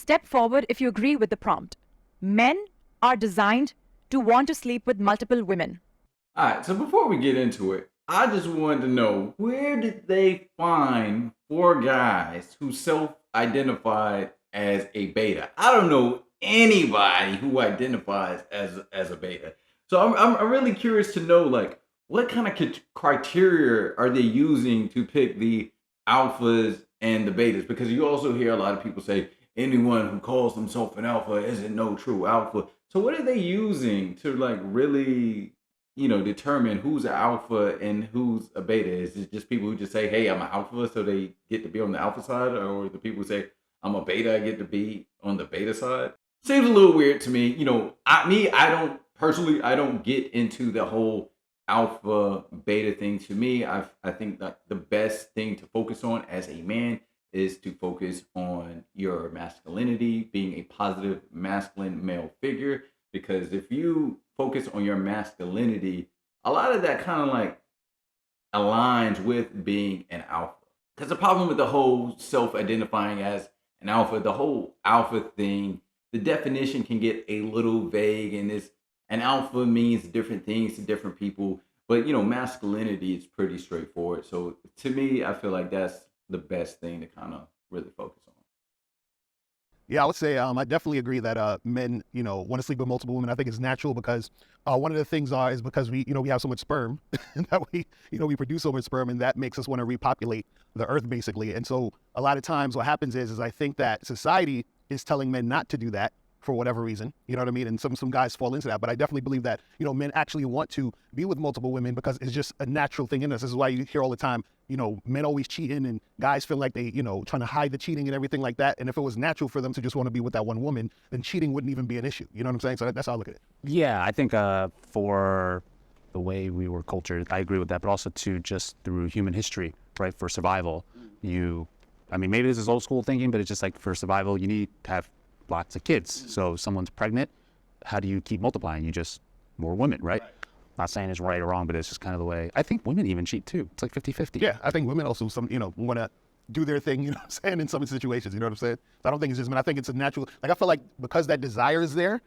Step forward if you agree with the prompt. Men are designed to want to sleep with multiple women. All right, so before we get into it, I just wanted to know, where did they find four guys who self-identified as a beta? I don't know anybody who identifies as a beta. So I'm really curious to know, like, what kind of criteria are they using to pick the alphas and the betas? Because you also hear a lot of people say anyone who calls themselves an alpha isn't no true alpha. So what are they using to, like, really, determine who's an alpha and who's a beta? Is it just people who just say, "Hey, I'm an alpha," so they get to be on the alpha side, or the people who say, "I'm a beta," I get to be on the beta side? Seems a little weird to me. I don't personally, I don't get into the whole alpha beta thing. To me, I think that the best thing to focus on as a man is to focus on your masculinity, being a positive masculine male figure. Because if you focus on your masculinity, a lot of that kind of like aligns with being an alpha. Because the problem with the whole self identifying as an alpha, the whole alpha thing, the definition can get a little vague, and this an alpha means different things to different people. But masculinity is pretty straightforward. So to me, I feel like that's the best thing to kind of really focus on. Yeah, I would say I definitely agree that men, want to sleep with multiple women. I think it's natural because one of the things is because we have so much sperm and that we produce so much sperm, and that makes us want to repopulate the earth basically. And so a lot of times what happens is I think that society is telling men not to do that for whatever reason, you know what I mean? And some guys fall into that, but I definitely believe that, men actually want to be with multiple women because it's just a natural thing in us. This is why you hear all the time, men always cheating and guys feel like they, trying to hide the cheating and everything like that. And if it was natural for them to just want to be with that one woman, then cheating wouldn't even be an issue. You know what I'm saying? So that's how I look at it. Yeah, I think for the way we were cultured, I agree with that, but also too just through human history, right? For survival, maybe this is old school thinking, but it's just like for survival, you need to have lots of kids. So if someone's pregnant, how do you keep multiplying? You just more women, right? Not saying it's right or wrong, but it's just kind of the way. I think women even cheat too. It's like 50-50. Yeah, I think women also want to do their thing, you know what I'm saying, in some situations, you know what I'm saying? I don't think it's just men. I think it's a natural, like I feel like because that desire is there,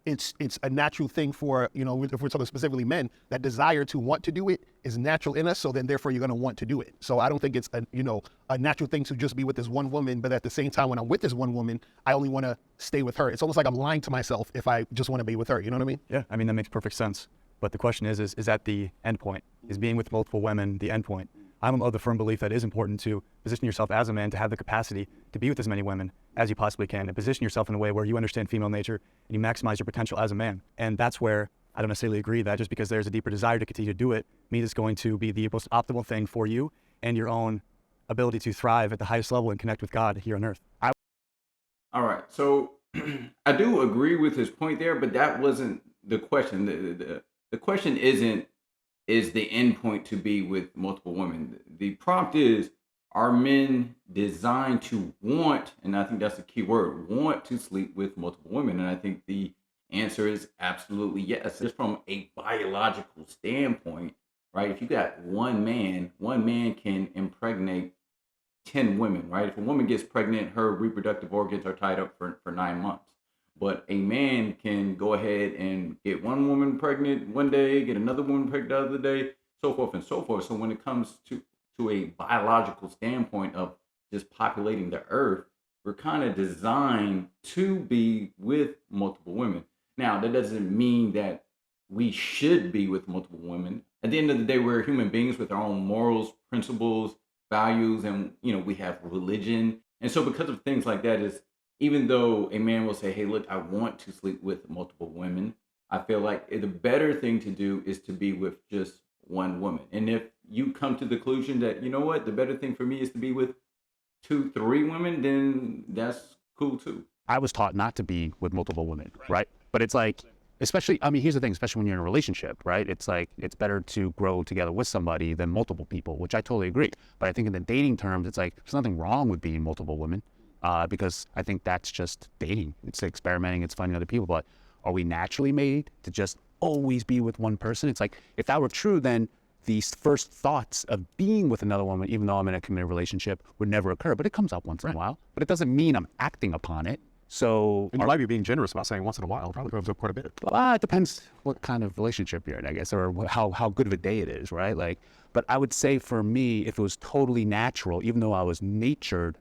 it's a natural thing for, if we're talking specifically men, that desire to want to do it is natural in us. So then therefore you're going to want to do it. So I don't think it's a natural thing to just be with this one woman, but at the same time, when I'm with this one woman, I only want to stay with her. It's almost like I'm lying to myself if I just want to be with her. You know what I mean? Yeah, that makes perfect sense. But the question is that the end point? Is being with multiple women the end point? I'm of the firm belief that it is important to position yourself as a man to have the capacity to be with as many women as you possibly can, and position yourself in a way where you understand female nature and you maximize your potential as a man. And that's where I don't necessarily agree that just because there's a deeper desire to continue to do it means it's going to be the most optimal thing for you and your own ability to thrive at the highest level and connect with God here on earth. All right, so I do agree with his point there, but that wasn't the question. The question isn't, is the end point to be with multiple women? The prompt is, are men designed to want, and I think that's the key word, want to sleep with multiple women? And I think the answer is absolutely yes. Just from a biological standpoint, right? If you got one man can impregnate 10 women, right? If a woman gets pregnant, her reproductive organs are tied up for 9 months. But a man can go ahead and get one woman pregnant one day, get another woman pregnant the other day, so forth and so forth. So when it comes to a biological standpoint of just populating the earth, we're kind of designed to be with multiple women. Now, that doesn't mean that we should be with multiple women. At the end of the day, we're human beings with our own morals, principles, values, and we have religion. And so because of things like that, is even though a man will say, "Hey, look, I want to sleep with multiple women," I feel like the better thing to do is to be with just one woman. And if you come to the conclusion that, you know what, the better thing for me is to be with 2, 3 women, then that's cool too. I was taught not to be with multiple women, right? But it's like, especially, here's the thing, especially when you're in a relationship, right? It's like, it's better to grow together with somebody than multiple people, which I totally agree. But I think in the dating terms, it's like, there's nothing wrong with being multiple women. Because I think that's just dating. It's experimenting, it's finding other people. But are we naturally made to just always be with one person? It's like, if that were true, then these first thoughts of being with another woman, even though I'm in a committed relationship, would never occur. But it comes up once in a while. But it doesn't mean I'm acting upon it. So And you might be being generous about saying once in a while. Probably comes up quite a bit. it depends what kind of relationship you're in, I guess, or how good of a day it is, right? Like, but I would say for me, if it was totally natural, even though I was nurtured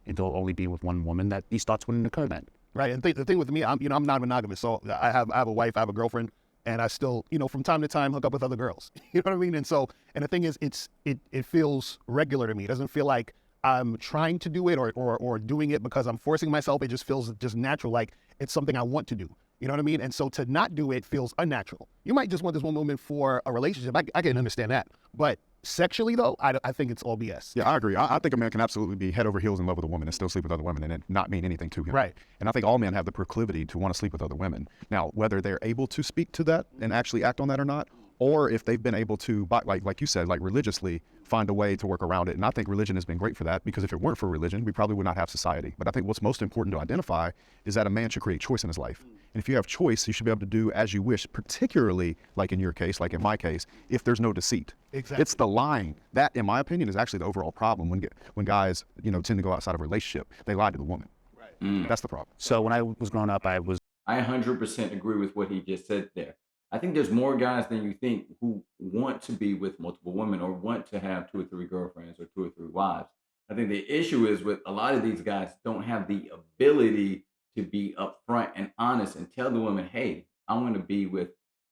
into only being with one woman, that these thoughts wouldn't occur then. Right. And the thing with me, I'm not monogamous. So I have a wife, I have a girlfriend, and I still, from time to time hook up with other girls. You know what I mean? And the thing is, it feels regular to me. It doesn't feel like I'm trying to do it or doing it because I'm forcing myself. It just feels just natural, like it's something I want to do. You know what I mean? And so to not do it feels unnatural. You might just want this one woman for a relationship. I can understand that. But sexually, though, I think it's all BS. Yeah, I agree. I think a man can absolutely be head over heels in love with a woman and still sleep with other women and it not mean anything to him. Right. And I think all men have the proclivity to want to sleep with other women. Now, whether they're able to speak to that and actually act on that or not, or if they've been able to, like you said, like religiously find a way to work around it. And I think religion has been great for that, because if it weren't for religion, we probably would not have society. But I think what's most important to identify is that a man should create choice in his life. And if you have choice, you should be able to do as you wish, particularly like in your case, like in my case, if there's no deceit. Exactly. It's the lying. That, in my opinion, is actually the overall problem when guys, tend to go outside of a relationship. They lie to the woman. Right. That's the problem. So when I was growing up, I 100% agree with what he just said there. I think there's more guys than you think who want to be with multiple women or want to have 2 or 3 girlfriends or 2 or 3 wives. I think the issue is with a lot of these guys don't have the ability to be upfront and honest and tell the woman, hey, I want to be with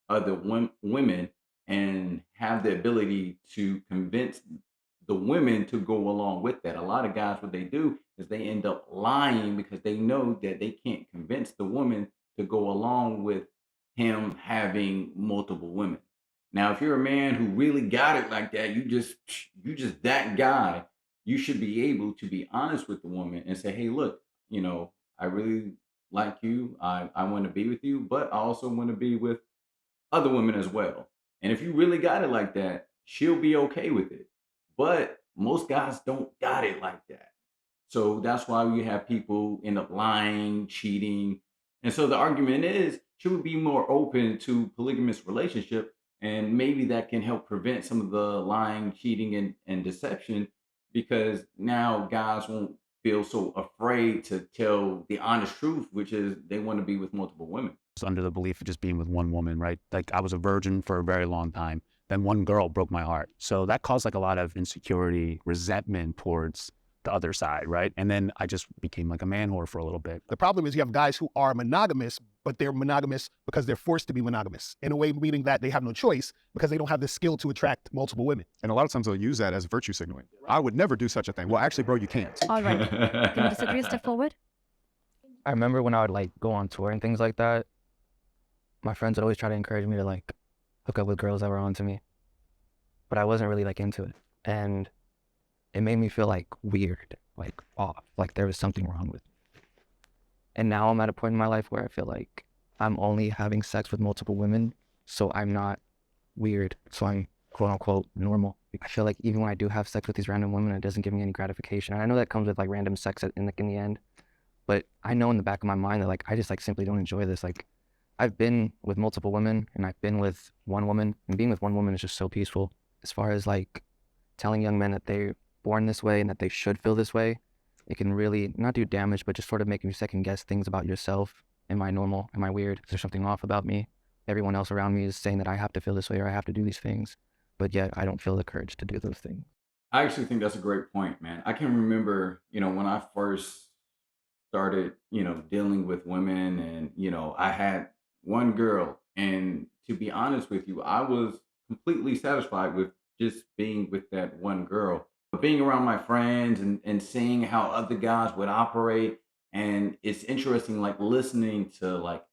other women, and have the ability to convince the women to go along with that. A lot of guys, what they do is they end up lying because they know that they can't convince the woman to go along with him having multiple women. Now, if you're a man who really got it like that, you just that guy, you should be able to be honest with the woman and say, hey, look, I really like you. I want to be with you, but I also want to be with other women as well. And if you really got it like that, she'll be okay with it. But most guys don't got it like that. So that's why we have people end up lying, cheating. And so the argument is, should we be more open to polygamous relationship? And maybe that can help prevent some of the lying, cheating, and deception, because now guys won't feel so afraid to tell the honest truth, which is they want to be with multiple women. under the belief of just being with one woman, right? Like I was a virgin for a very long time. Then one girl broke my heart. So that caused like a lot of insecurity, resentment towards the other side, right? And then I just became like a man whore for a little bit. The problem is you have guys who are monogamous, but they're monogamous because they're forced to be monogamous, in a way meaning that they have no choice because they don't have the skill to attract multiple women. And a lot of times they'll use that as virtue signaling. I would never do such a thing. Well, actually, bro, you can't. All right. Can we disagree a step forward? I remember when I would like go on tour and things like that, my friends would always try to encourage me to like hook up with girls that were onto me, but I wasn't really like into it. And it made me feel like weird, like off, like there was something wrong with me. And now I'm at a point in my life where I feel like I'm only having sex with multiple women, so I'm not weird, so I'm quote unquote normal. I feel like even when I do have sex with these random women, it doesn't give me any gratification. And I know that comes with like random sex in the end, but I know in the back of my mind that like I just like simply don't enjoy this. Like I've been with multiple women and I've been with one woman, and being with one woman is just so peaceful. As far as like telling young men that they're born this way and that they should feel this way, it can really not do damage, but just sort of make you second guess things about yourself. Am I normal? Am I weird? Is there something off about me? Everyone else around me is saying that I have to feel this way or I have to do these things, but yet I don't feel the courage to do those things. I actually think that's a great point, man. I can remember, when I first started, dealing with women, and, I had one girl, and to be honest with you, I was completely satisfied with just being with that one girl. But being around my friends and seeing how other guys would operate, and it's interesting, like listening to like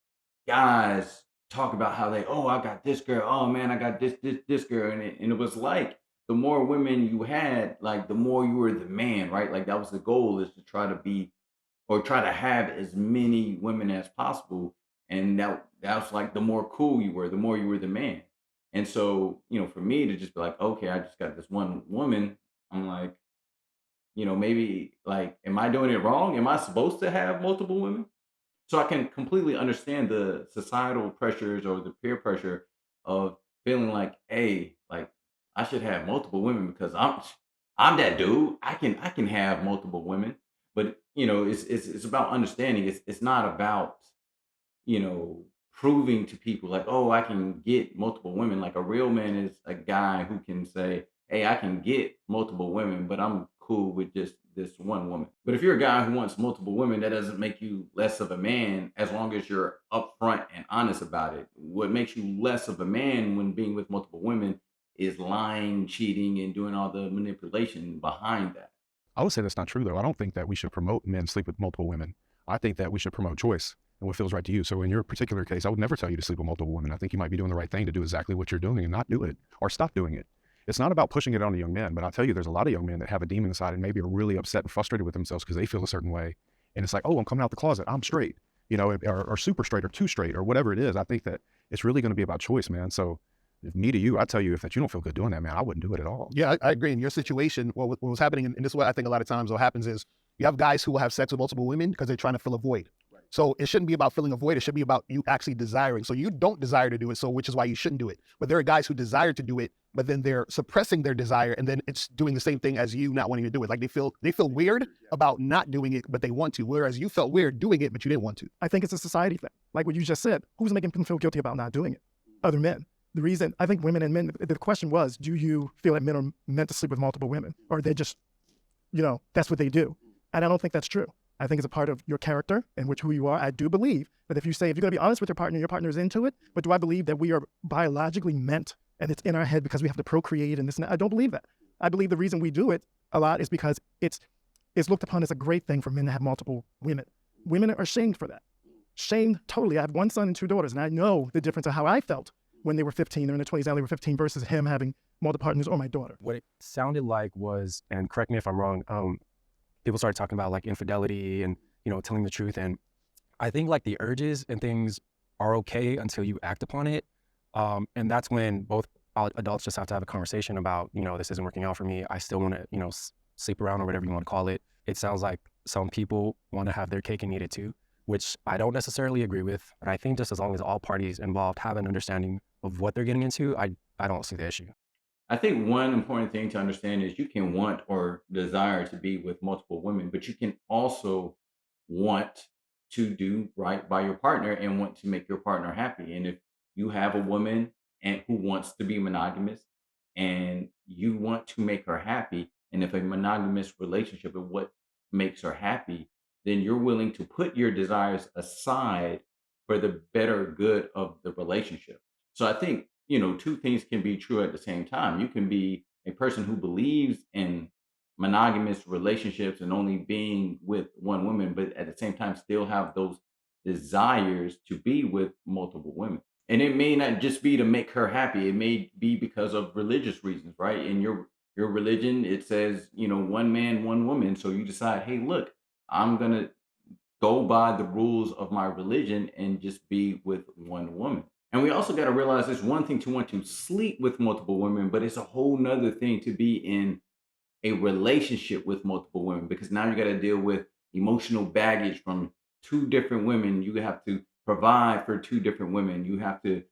guys talk about how I got this girl, oh man, I got this girl, and it was like the more women you had, like the more you were the man, right? Like that was the goal, is to try to be or try to have as many women as possible, and that's like the more cool you were, the more you were the man. And so, for me to just be like, okay, I just got this one woman, I'm like, maybe like, am I doing it wrong? Am I supposed to have multiple women? So I can completely understand the societal pressures or the peer pressure of feeling like, hey, like I should have multiple women because I'm that dude. I can have multiple women. But it's about understanding. It's not about proving to people like, oh, I can get multiple women. Like a real man is a guy who can say, hey, I can get multiple women, but I'm cool with just this one woman. But if you're a guy who wants multiple women, that doesn't make you less of a man as long as you're upfront and honest about it. What makes you less of a man when being with multiple women is lying, cheating, and doing all the manipulation behind that. I would say that's not true, though. I don't think that we should promote men sleep with multiple women. I think that we should promote choice and what feels right to you. So in your particular case, I would never tell you to sleep with multiple women. I think you might be doing the right thing to do exactly what you're doing and not do it or stop doing it. It's not about pushing it on a young man, but I'll tell you, there's a lot of young men that have a demon inside and maybe are really upset and frustrated with themselves because they feel a certain way. And it's like, oh, I'm coming out the closet. I'm straight, or super straight or too straight or whatever it is. I think that it's really going to be about choice, man. So if me to you, I tell you, if that you don't feel good doing that, man, I wouldn't do it at all. Yeah, I agree. In your situation, what was happening, and this is what I think a lot of times what happens is you have guys who will have sex with multiple women because they're trying to fill a void. So it shouldn't be about filling a void. It should be about you actually desiring. So you don't desire to do it, so which is why you shouldn't do it. But there are guys who desire to do it, but then they're suppressing their desire, and then it's doing the same thing as you not wanting to do it. Like they feel weird about not doing it, but they want to. Whereas you felt weird doing it, but you didn't want to. I think it's a society thing. Like what you just said, who's making them feel guilty about not doing it? Other men. The reason, I think women and men, the question was, do you feel that men are meant to sleep with multiple women? Or are they just, that's what they do? And I don't think that's true. I think it's a part of your character and who you are. I do believe that if you're going to be honest with your partner is into it. But do I believe that we are biologically meant and it's in our head because we have to procreate and this and that? I don't believe that. I believe the reason we do it a lot is because it's looked upon as a great thing for men to have multiple women. Women are shamed for that. Shamed totally. I have one son and 2 daughters, and I know the difference of how I felt when they were 15, they're in their 20s, now they were 15 versus him having multiple partners or my daughter. What it sounded like was, and correct me if I'm wrong, people started talking about like infidelity and, telling the truth. And I think like the urges and things are okay until you act upon it. And that's when both adults just have to have a conversation about, this isn't working out for me. I still want to, sleep around or whatever you want to call it. It sounds like some people want to have their cake and eat it too, which I don't necessarily agree with. And I think just as long as all parties involved have an understanding of what they're getting into, I don't see the issue. I think one important thing to understand is you can want or desire to be with multiple women, but you can also want to do right by your partner and want to make your partner happy. And if you have a woman and who wants to be monogamous and you want to make her happy, and if a monogamous relationship is what makes her happy, then you're willing to put your desires aside for the better good of the relationship. So I think, two things can be true at the same time. You can be a person who believes in monogamous relationships and only being with one woman, but at the same time still have those desires to be with multiple women. And it may not just be to make her happy. It may be because of religious reasons, right? In your religion, it says, one man, one woman. So you decide, hey, look, I'm going to go by the rules of my religion and just be with one woman. And we also got to realize it's one thing to want to sleep with multiple women, but it's a whole nother thing to be in a relationship with multiple women, because now you got to deal with emotional baggage from 2 different women. You have to provide for 2 different women. You have to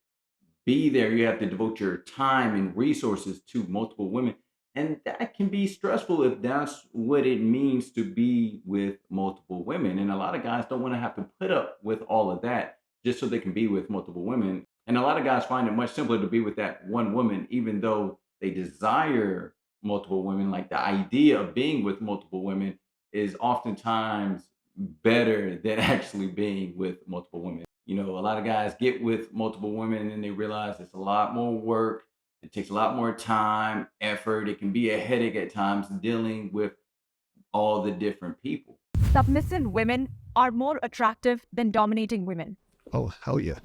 be there. You have to devote your time and resources to multiple women. And that can be stressful if that's what it means to be with multiple women. And a lot of guys don't want to have to put up with all of that just so they can be with multiple women. And a lot of guys find it much simpler to be with that one woman, even though they desire multiple women. Like the idea of being with multiple women is oftentimes better than actually being with multiple women. A lot of guys get with multiple women and then they realize it's a lot more work. It takes a lot more time, effort. It can be a headache at times dealing with all the different people. Submissive women are more attractive than dominating women. Oh, hell yeah.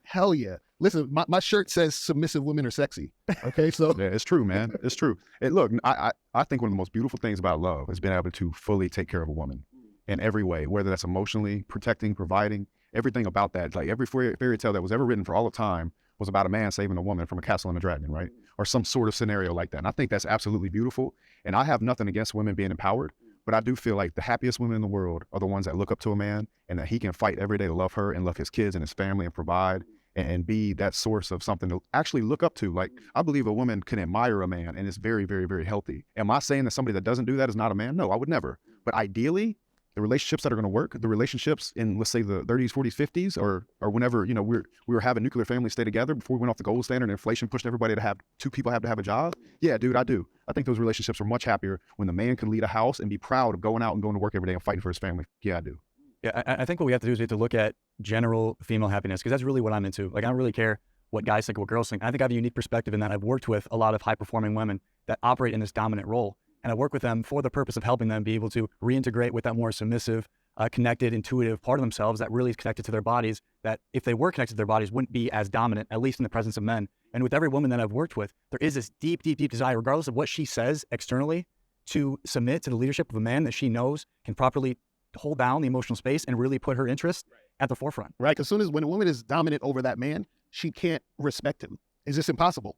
Hell yeah. Listen, my shirt says submissive women are sexy. Okay, so. Yeah, it's true, man. It's true. And look, I think one of the most beautiful things about love is being able to fully take care of a woman in every way, whether that's emotionally, protecting, providing, everything about that. Like every fairy tale that was ever written for all of time was about a man saving a woman from a castle and a dragon, right? Or some sort of scenario like that. And I think that's absolutely beautiful. And I have nothing against women being empowered, but I do feel like the happiest women in the world are the ones that look up to a man and that he can fight every day to love her and love his kids and his family and provide and be that source of something to actually look up to. Like, I believe a woman can admire a man, and it's very, very, very healthy. Am I saying that somebody that doesn't do that is not a man? No, I would never. But ideally, the relationships that are going to work, the relationships in, let's say, the 30s, 40s, 50s, or whenever, you know, we were having nuclear families stay together before we went off the gold standard and inflation pushed everybody to have two people have to have a job. Yeah, dude, I do. I think those relationships are much happier when the man can lead a house and be proud of going out and going to work every day and fighting for his family. Yeah, I do. Yeah, I think what we have to do is we have to look at general female happiness, because that's really what I'm into. Like, I don't really care what guys think, what girls think. I think I have a unique perspective in that I've worked with a lot of high-performing women that operate in this dominant role, and I work with them for the purpose of helping them be able to reintegrate with that more submissive, connected, intuitive part of themselves that really is connected to their bodies, that if they were connected to their bodies wouldn't be as dominant, at least in the presence of men. And with every woman that I've worked with, there is this deep, deep, deep desire, regardless of what she says externally, to submit to the leadership of a man that she knows can properly hold down the emotional space and really put her interest at the forefront. Right? Because when a woman is dominant over that man, she can't respect him. It's just impossible.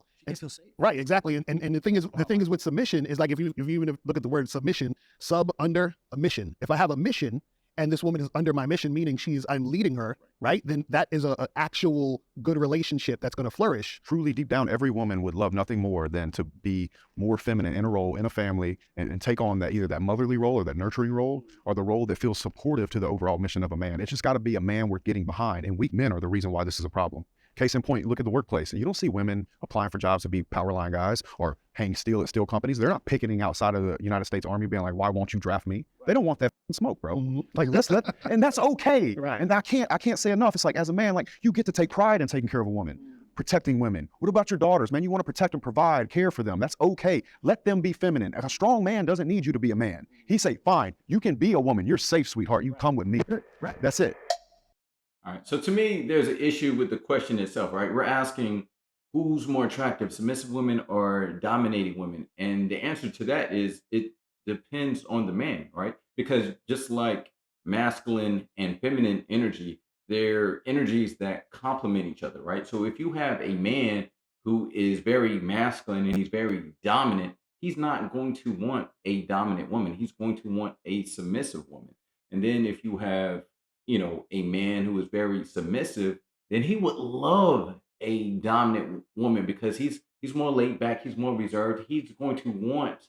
Right, exactly. And the thing is with submission is like, if you even look at the word submission, sub, under, a mission. If I have a mission and this woman is under my mission, meaning I'm leading her, right? Then that is a actual good relationship that's going to flourish. Truly, deep down, every woman would love nothing more than to be more feminine in a role, in a family, and take on that, either that motherly role or that nurturing role, or the role that feels supportive to the overall mission of a man. It's just got to be a man worth getting behind, and weak men are the reason why this is a problem. Case in point, look at the workplace, and you don't see women applying for jobs to be power line guys or hang steel at steel companies. They're not picketing outside of the United States Army being like, why won't you draft me? They don't want that smoke, bro. Like, and that's okay. Right. And I can't say enough. It's like, as a man, like, you get to take pride in taking care of a woman, protecting women. What about your daughters, man? You want to protect and provide, care for them. That's okay. Let them be feminine. A strong man doesn't need you to be a man. He say, fine, you can be a woman. You're safe, sweetheart. You come with me. Right. That's it. All right. So to me, there's an issue with the question itself, right? We're asking who's more attractive, submissive women or dominating women? And the answer to that is it depends on the man, right? Because just like masculine and feminine energy, they're energies that complement each other, right? So if you have a man who is very masculine and he's very dominant, he's not going to want a dominant woman. He's going to want a submissive woman. And then if you have a man who is very submissive, then he would love a dominant woman because he's more laid back, he's more reserved. He's going to want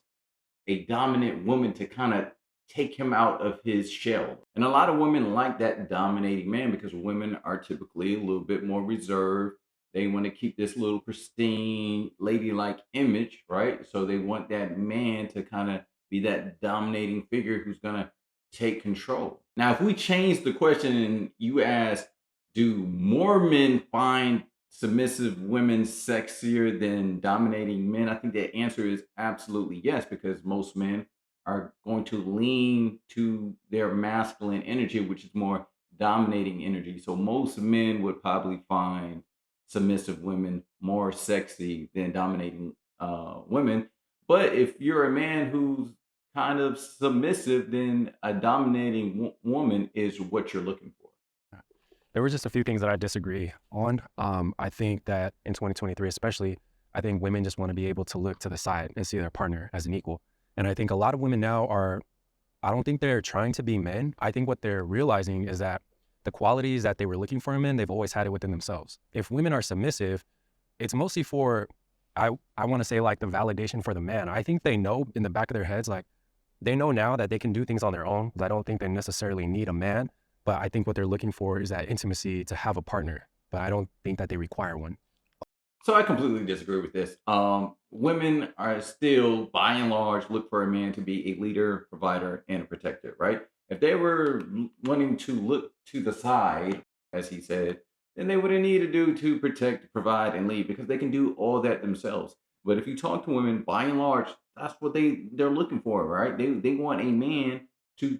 a dominant woman to kind of take him out of his shell. And a lot of women like that dominating man because women are typically a little bit more reserved. They want to keep this little pristine, ladylike image, right? So they want that man to kind of be that dominating figure who's going to take control. Now, if we change the question and you ask, do more men find submissive women sexier than dominating men? I think the answer is absolutely yes, because most men are going to lean to their masculine energy, which is more dominating energy. So most men would probably find submissive women more sexy than dominating women. But if you're a man who's kind of submissive, then a dominating woman is what you're looking for. There were just a few things that I disagree on. I think that in 2023, especially, I think women just want to be able to look to the side and see their partner as an equal. And I think a lot of women now I don't think they're trying to be men. I think what they're realizing is that the qualities that they were looking for in men, they've always had it within themselves. If women are submissive, it's mostly for, I want to say, like, the validation for the man. I think they know in the back of their heads, like, they know now that they can do things on their own. I don't think they necessarily need a man, but I think what they're looking for is that intimacy to have a partner, but I don't think that they require one. So I completely disagree with this. Women are still, by and large, look for a man to be a leader, provider, and a protector, right? If they were wanting to look to the side, as he said, then they wouldn't need a dude to protect, provide, and lead because they can do all that themselves. But if you talk to women, by and large, that's what they're looking for, right? They want a man to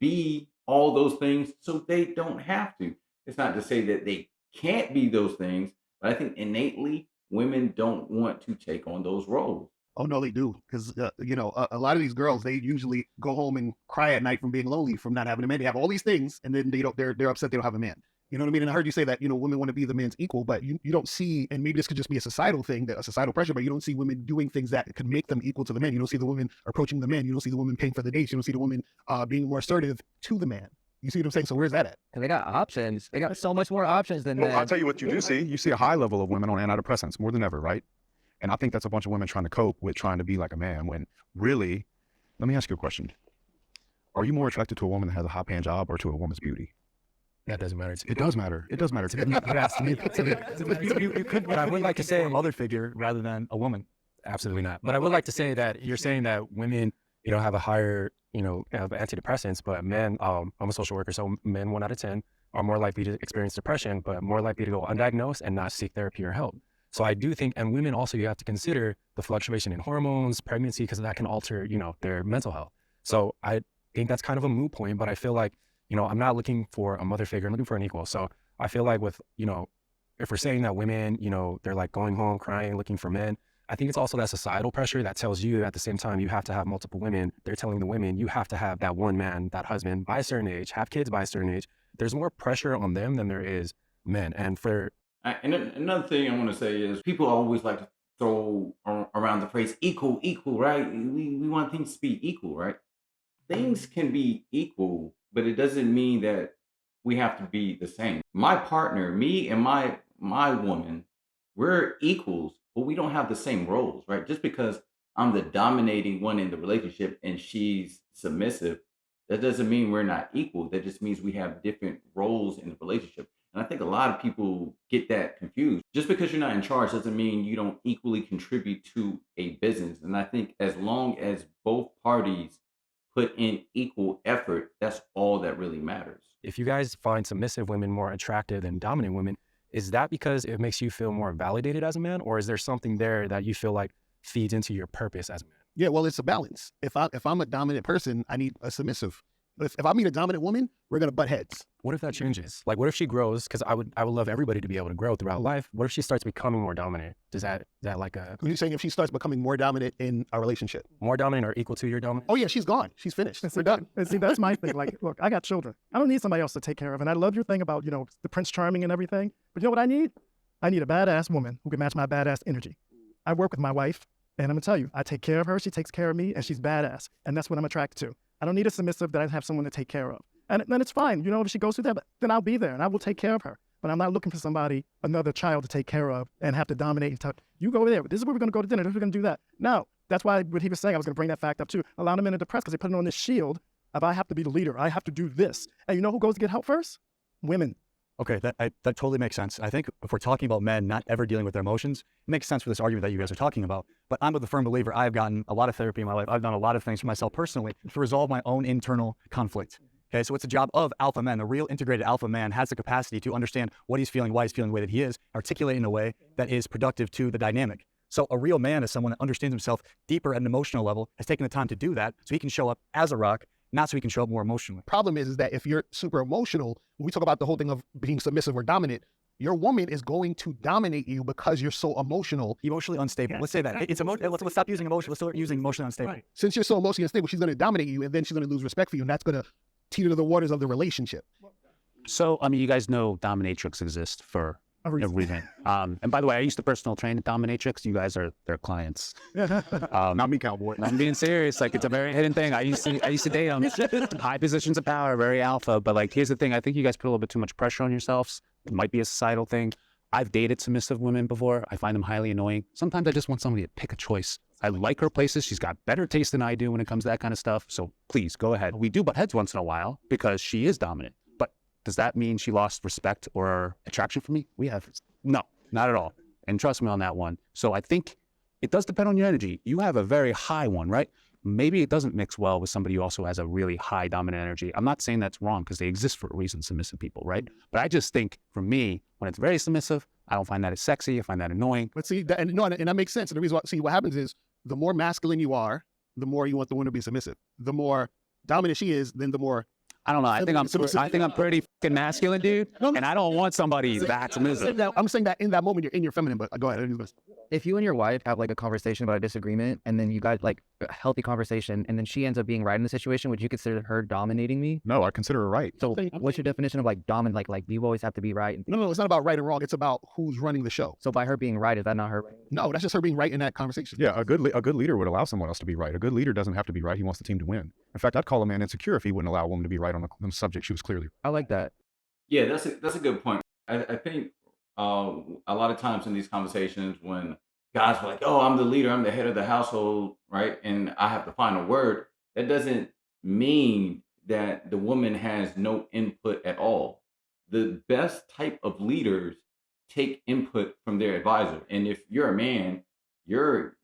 be all those things so they don't have to. It's not to say that they can't be those things, but I think innately women don't want to take on those roles. Oh no, they do, because a lot of these girls, they usually go home and cry at night from being lonely, from not having a man. They have all these things, and then they're upset they don't have a man. You know what I mean? And I heard you say that women want to be the man's equal, but you don't see, and maybe this could just be a societal thing, a societal pressure, but you don't see women doing things that could make them equal to the man. You don't see the woman approaching the man. You don't see the woman paying for the dates. You don't see the woman being more assertive to the man. You see what I'm saying? So where's that at? And they got options. They got so much more options than Well, men. I'll tell you what you do see. You see a high level of women on antidepressants more than ever, right? And I think that's a bunch of women trying to cope with trying to be like a man when really, let me ask you a question. Are you more attracted to a woman that has a high-paying job or to a woman's beauty? That doesn't matter to me. It does matter. It does matter to me. Yes, you could, but I would like to say a mother figure rather than a woman. Absolutely not. But I would like to say that you're saying that women, have a higher, have antidepressants, but men, I'm a social worker, so men 1 out of 10 are more likely to experience depression, but more likely to go undiagnosed and not seek therapy or help. So I do think, and women also, you have to consider the fluctuation in hormones, pregnancy, because that can alter, their mental health. So I think that's kind of a moot point, but I feel like, I'm not looking for a mother figure, I'm looking for an equal. So I feel like with, if we're saying that women, they're like going home crying, looking for men, I think it's also that societal pressure that tells you at the same time you have to have multiple women. They're telling the women you have to have that one man, that husband by a certain age, have kids by a certain age. There's more pressure on them than there is men. And And another thing I want to say is people always like to throw around the phrase equal, right? We want things to be equal, right? Things can be equal, but it doesn't mean that we have to be the same. My partner, me and my woman, we're equals, but we don't have the same roles, right? Just because I'm the dominating one in the relationship and she's submissive, that doesn't mean we're not equal. That just means we have different roles in the relationship. And I think a lot of people get that confused. Just because you're not in charge doesn't mean you don't equally contribute to a business. And I think as long as both parties put in equal effort, that's all that really matters. if you guys find submissive women more attractive than dominant women, is that because it makes you feel more validated as a man, or is there something there that you feel like feeds into your purpose as a man? Yeah, well, it's a balance. If I'm a dominant person, I need a submissive. If I meet a dominant woman, we're gonna butt heads. What if that changes? Like, what if she grows? Because I would love everybody to be able to grow throughout life. What if she starts becoming more dominant? Is that like a You're saying if she starts becoming more dominant in a relationship? more dominant or equal to your dominant? Oh yeah, she's gone. She's finished. And see, that's my thing. Like, look, I got children. I don't need somebody else to take care of. And I love your thing about, the Prince Charming and everything. But you know what I need? I need a badass woman who can match my badass energy. I work with my wife, and I'm gonna tell you, I take care of her. She takes care of me, and she's badass. And that's what I'm attracted to. I don't need a submissive that I have someone to take care of. And then it's fine. If she goes through that, then I'll be there and I will take care of her. But I'm not looking for somebody, another child to take care of and have to dominate and tell, you go over there. This is where we're going to go to dinner. This is where we're going to do that. No, that's why what he was saying, I was going to bring that fact up too. A lot of men are depressed because they put it on this shield of I have to be the leader. I have to do this. And you know who goes to get help first? Women. Okay, that totally makes sense. I think if we're talking about men not ever dealing with their emotions, it makes sense for this argument that you guys are talking about. But I'm a firm believer. I've gotten a lot of therapy in my life. I've done a lot of things for myself personally to resolve my own internal conflict. Okay, so it's a job of alpha men. A real integrated alpha man has the capacity to understand what he's feeling, why he's feeling the way that he is, articulate in a way that is productive to the dynamic. So a real man is someone that understands himself deeper at an emotional level, has taken the time to do that so he can show up as a rock, not so he can show up more emotionally. Problem is that if you're super emotional, when we talk about the whole thing of being submissive or dominant, your woman is going to dominate you because you're so emotional. Emotionally unstable. Let's say that. Let's stop using emotion. Let's start using emotionally unstable. Right. Since you're so emotionally unstable, she's going to dominate you, and then she's going to lose respect for you, and that's going to teeter the waters of the relationship. So, you guys know dominatrix exists for a reason. And by the way, I used to personal train a dominatrix. You guys are their clients. Not me, cowboy. I'm being serious. Like, it's a very hidden thing. I used to date them. High positions of power, very alpha. But like, here's the thing. I think you guys put a little bit too much pressure on yourselves. It might be a societal thing. I've dated submissive women before. I find them highly annoying. Sometimes I just want somebody to pick a choice. I like her places. She's got better taste than I do when it comes to that kind of stuff. So please go ahead. We do butt heads once in a while because she is dominant. But does that mean she lost respect or attraction for me? No, not at all. And trust me on that one. So I think it does depend on your energy. You have a very high one, right? Maybe it doesn't mix well with somebody who also has a really high dominant energy. I'm not saying that's wrong because they exist for a reason, submissive people, right? But I just think for me, when it's very submissive, I don't find that as sexy. I find that annoying. But see, and that makes sense. And the reason why, what happens is the more masculine you are, the more you want the woman to be submissive. The more dominant she is, then the more I don't know. I think I'm pretty fucking masculine, dude. And I don't want somebody that submissive. I'm saying that in that moment you're in your feminine, but go ahead. If you and your wife have like a conversation about a disagreement, and then you guys like a healthy conversation, and then she ends up being right in the situation, would you consider her dominating me? No, I consider her right. So what's your definition of like dominant? Like you always have to be right. No, it's not about right and wrong. It's about who's running the show. So by her being right, is that not her? No, that's just her being right in that conversation. Yeah, a good leader would allow someone else to be right. A good leader doesn't have to be right. He wants the team to win. In fact, I'd call a man insecure if he wouldn't allow a woman to be right on the subject she was clearly. I like that. Yeah, that's a good point. I think a lot of times in these conversations when guys are like, "Oh, I'm the leader, I'm the head of the household," right, and I have the final word, that doesn't mean that the woman has no input at all. The best type of leaders take input from their advisor, and if you're a man, your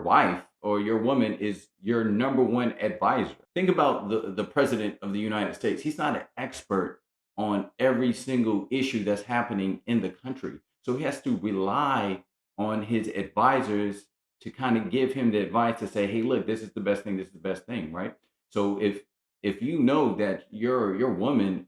wife or your woman is your number one advisor. Think about the president of the United States. He's not an expert on every single issue that's happening in the country. So he has to rely on his advisors to kind of give him the advice to say, hey, look, this is the best thing, this is the best thing, right? So if you know that your woman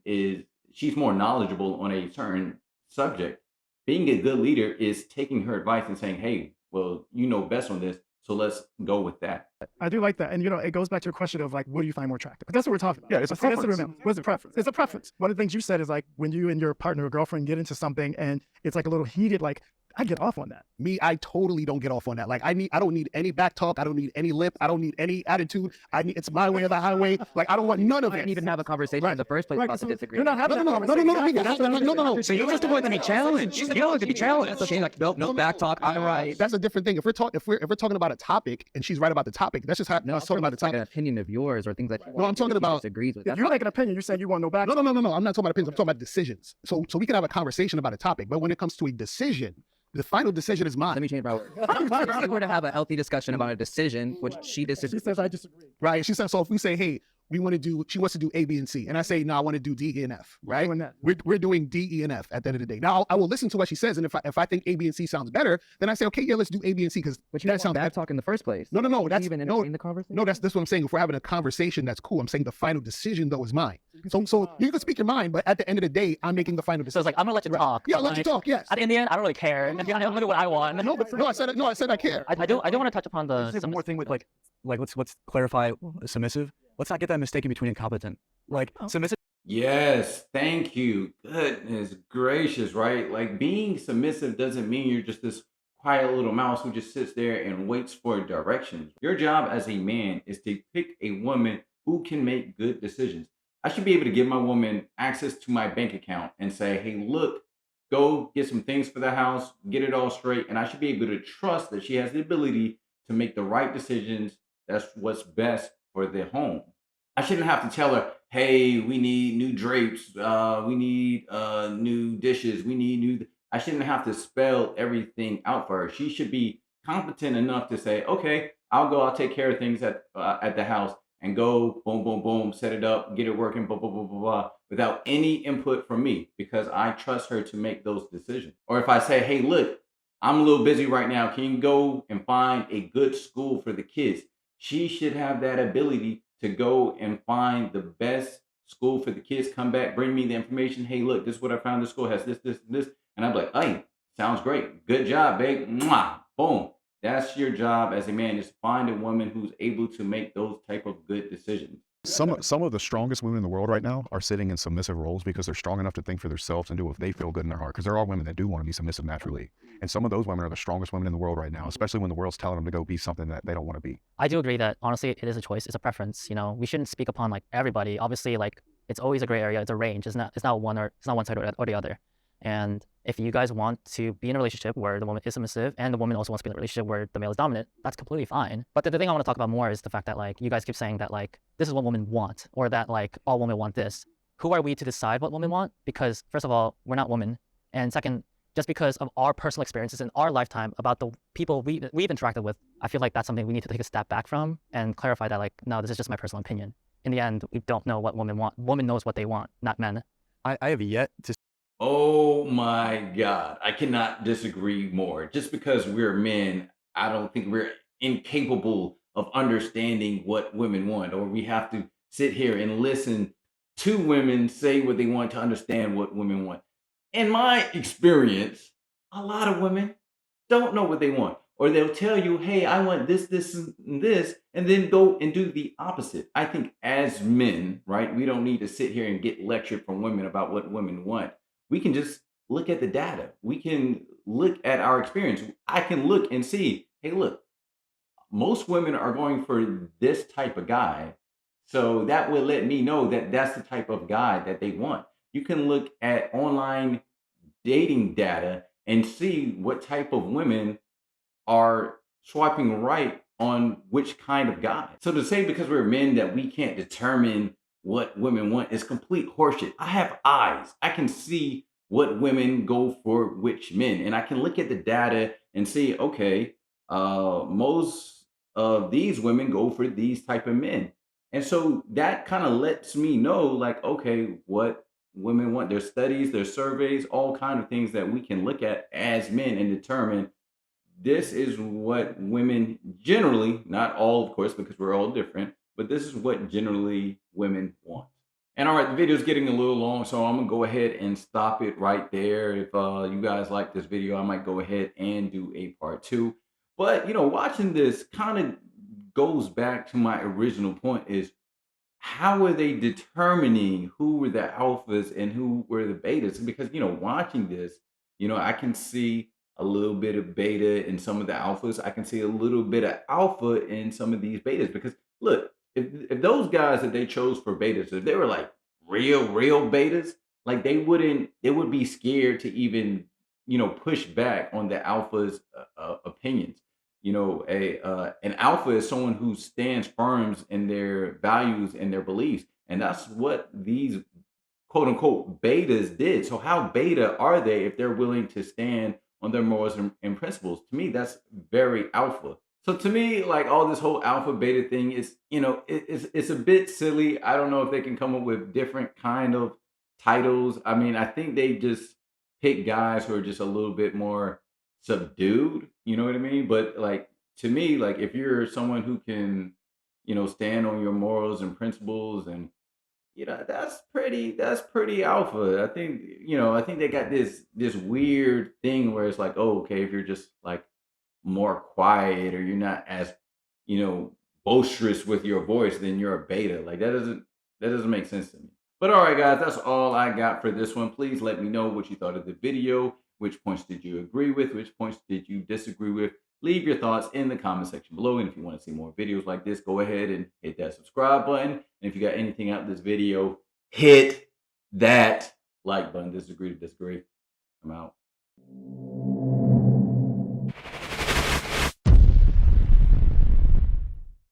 she's more knowledgeable on a certain subject, being a good leader is taking her advice and saying, hey, well, you know best on this, so let's go with that. I do like that. And, it goes back to your question of like, what do you find more attractive? But that's what we're talking about. Yeah, it's a preference. What's a preference? It's a preference. One of the things you said is like when you and your partner or girlfriend get into something and it's like a little heated, like I get off on that. Me, I totally don't get off on that. Like I don't need any back talk. I don't need any lip. I don't need any attitude. It's my way or the highway. Like I don't want none of I it. didn't even have a conversation in the first place about the You're disagreement. not having No. So you just avoid to be challenged. You don't to be challenged. She's like, no back talk. I'm right. That's a different thing. If we're talking about a topic and she's right about the topic, that's just how No, us talking about the like an topic. opinion of yours or things that No, I'm talking about- disagrees with. If you're making an opinion, you're saying you want no back. No. I'm not talking about opinions. I'm talking about decisions. So we can have a conversation about a topic, but when it comes to a decision, the final decision is mine. Let me change my word. If we were to have a healthy discussion about a decision, which she She disagrees. says I disagree. Right? She says, so if we say, hey, she wants to do A, B, and C, and I say, no, I want to do D, E, and F, right? Doing that. We're doing D, E, and F at the end of the day. Now, I will listen to what she says, and if I think A, B, and C sounds better, then I say, okay, yeah, let's do A, B, and C, because But you don't want back talk in the first place. No, Would that's you even no, entertain the conversation? no, that's what I'm saying. If we're having a conversation, that's cool. I'm saying the final decision though is mine. So you can speak your mind, but at the end of the day, I'm making the final So decision. it's like, I'm gonna let you talk. Yeah, but, let you like, talk. Yes. In the end, I don't really care. And I don't know what I want. No, I said I care. I do want to touch upon the Say one more thing with like let's clarify submissive. Let's not get that mistaken between incompetent. Like submissive. Yes, thank you. Goodness gracious, right? Like being submissive doesn't mean you're just this quiet little mouse who just sits there and waits for directions. Your job as a man is to pick a woman who can make good decisions. I should be able to give my woman access to my bank account and say, hey, look, go get some things for the house, get it all straight. And I should be able to trust that she has the ability to make the right decisions. That's what's best for the home. I shouldn't have to tell her, hey, we need new drapes, we need new dishes, we need new. I shouldn't have to spell everything out for her. She should be competent enough to say, okay, I'll take care of things at the house and go boom, boom, boom, set it up, get it working, blah, blah, blah, blah, blah, without any input from me because I trust her to make those decisions. Or if I say, hey, look, I'm a little busy right now. Can you go and find a good school for the kids? She should have that ability to go and find the best school for the kids, come back, bring me the information. Hey, look, this is what I found. This school has this, this, and this. And I'm like, hey, sounds great. Good job, babe. Mwah. Boom. That's your job as a man, is to find a woman who's able to make those type of good decisions. Some of the strongest women in the world right now are sitting in submissive roles because they're strong enough to think for themselves and do what they feel good in their heart. Because there are women that do want to be submissive naturally. And some of those women are the strongest women in the world right now, especially when the world's telling them to go be something that they don't want to be. I do agree that honestly it is a choice, it's a preference. We shouldn't speak upon like everybody. Obviously, like it's always a gray area, it's a range. It's not one side or the other. And if you guys want to be in a relationship where the woman is submissive and the woman also wants to be in a relationship where the male is dominant, that's completely fine. But the thing I want to talk about more is the fact that like you guys keep saying that like this is what women want, or that like all women want this. Who are we to decide what women want? Because first of all, we're not women. And second, just because of our personal experiences in our lifetime about the people we've interacted with, I feel like that's something we need to take a step back from and clarify that like, no, this is just my personal opinion. In the end, we don't know what women want. Women knows what they want, not men. I have yet to. Oh my God. I cannot disagree more. Just because we're men, I don't think we're incapable of understanding what women want, or we have to sit here and listen to women, say what they want, to understand what women want. In my experience, a lot of women don't know what they want. Or they'll tell you, hey, I want this, this, and this, and then go and do the opposite. I think as men, right, we don't need to sit here and get lectured from women about what women want. We can just look at the data. We can look at our experience. I can look and see, hey, look, most women are going for this type of guy. So that would let me know that that's the type of guy that they want. You can look at online dating data and see what type of women are swiping right on which kind of guy. So to say because we're men that we can't determine what women want is complete horseshit. I have eyes. I can see what women go for which men. And I can look at the data and see, okay, most of these women go for these type of men. And so that kind of lets me know, like, okay, what women want. There's studies, there's surveys, all kind of things that we can look at as men and determine this is what women generally, not all, of course, because we're all different, but this is what generally women want. And all right, the video is getting a little long, so I'm gonna go ahead and stop it right there. If you guys like this video, I might go ahead and do a part two. But watching this kind of goes back to my original point: is how are they determining who were the alphas and who were the betas? Because watching this, I can see a little bit of beta in some of the alphas. I can see a little bit of alpha in some of these betas. Because look, if those guys that they chose for betas, if they were like real betas, like they would be scared to even push back on the alphas' opinions. A an alpha is someone who stands firm in their values and their beliefs, and that's what these quote unquote betas did. So how beta are they if they're willing to stand on their morals and principles? To me, that's very alpha. So to me, like all this whole alpha beta thing is, it's a bit silly. I don't know if they can come up with different kind of titles. I mean, I think they just pick guys who are just a little bit more subdued. You know what I mean? But like to me, like if you're someone who can, stand on your morals and principles, and that's pretty alpha. I think they got this weird thing where it's like, oh, okay, if you're just like more quiet or you're not as, you know, boisterous with your voice, then you're a beta. Like that doesn't make sense to me. But all right, guys, that's all I got for this one. Please let me know what you thought of the video. Which points did you agree with? Which points did you disagree with? Leave your thoughts in the comment section below. And if you want to see more videos like this, go ahead and hit that subscribe button. And if you got anything out of this video, hit that like button. Disagree to disagree. I'm out.